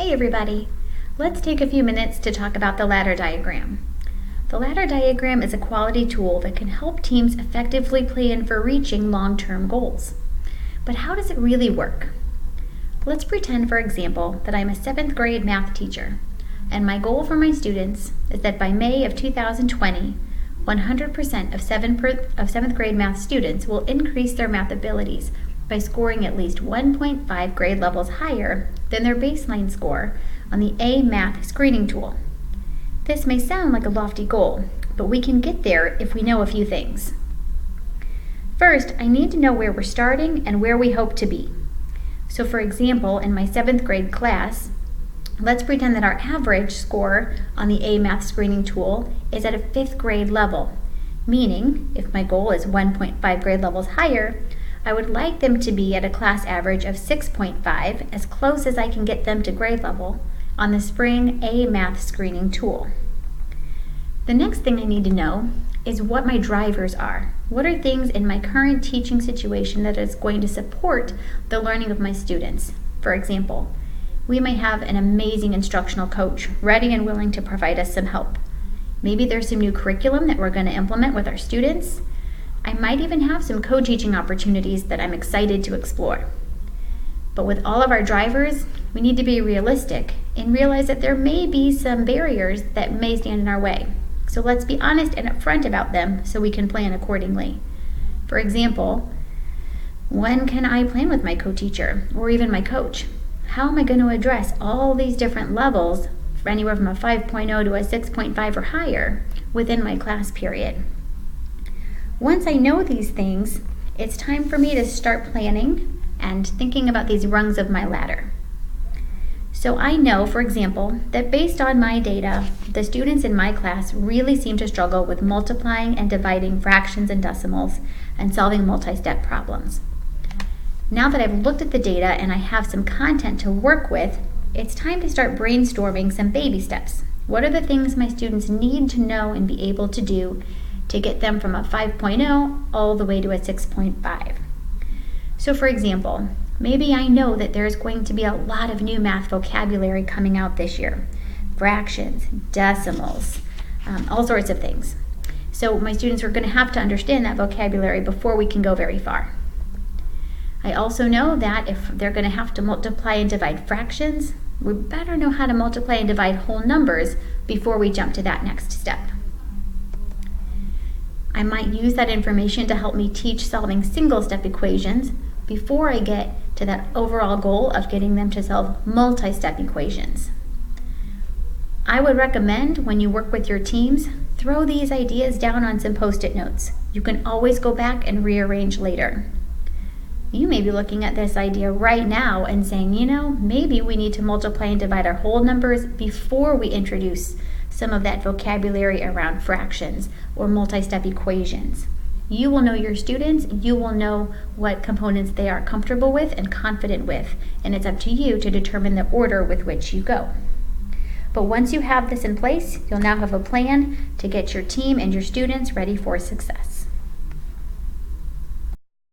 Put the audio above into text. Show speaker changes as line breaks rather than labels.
Hey everybody! Let's take a few minutes to talk about the ladder diagram. The ladder diagram is a quality tool that can help teams effectively plan for reaching long-term goals. But how does it really work? Let's pretend, for example, that I'm a 7th grade math teacher, and my goal for my students is that by May of 2020, 100% of 7th grade math students will increase their math abilities by scoring at least 1.5 grade levels higher than their baseline score on the A Math screening tool. This may sound like a lofty goal, but we can get there if we know a few things. First, I need to know where we're starting and where we hope to be. So for example, in my 7th grade class, let's pretend that our average score on the A Math screening tool is at a 5th grade level, meaning if my goal is 1.5 grade levels higher, I would like them to be at a class average of 6.5, as close as I can get them to grade level, on the spring A Math screening tool. The next thing I need to know is what my drivers are. What are things in my current teaching situation that is going to support the learning of my students? For example, we may have an amazing instructional coach ready and willing to provide us some help. Maybe there's some new curriculum that we're going to implement with our students. I might even have some co-teaching opportunities that I'm excited to explore. But with all of our drivers, we need to be realistic and realize that there may be some barriers that may stand in our way. So let's be honest and upfront about them so we can plan accordingly. For example, when can I plan with my co-teacher or even my coach? How am I going to address all these different levels, anywhere from a 5.0 to a 6.5 or higher, within my class period? Once I know these things, it's time for me to start planning and thinking about these rungs of my ladder. So I know, for example, that based on my data, the students in my class really seem to struggle with multiplying and dividing fractions and decimals and solving multi-step problems. Now that I've looked at the data and I have some content to work with, it's time to start brainstorming some baby steps. What are the things my students need to know and be able to do to get them from a 5.0 all the way to a 6.5. So for example, maybe I know that there's going to be a lot of new math vocabulary coming out this year. Fractions, decimals, all sorts of things. So my students are going to have to understand that vocabulary before we can go very far. I also know that if they're going to have to multiply and divide fractions, we better know how to multiply and divide whole numbers before we jump to that next step. I might use that information to help me teach solving single-step equations before I get to that overall goal of getting them to solve multi-step equations. I would recommend when you work with your teams, throw these ideas down on some Post-it notes. You can always go back and rearrange later. You may be looking at this idea right now and saying, maybe we need to multiply and divide our whole numbers before we introduce some of that vocabulary around fractions or multi-step equations. You will know your students, you will know what components they are comfortable with and confident with, and it's up to you to determine the order with which you go. But once you have this in place, you'll now have a plan to get your team and your students ready for success.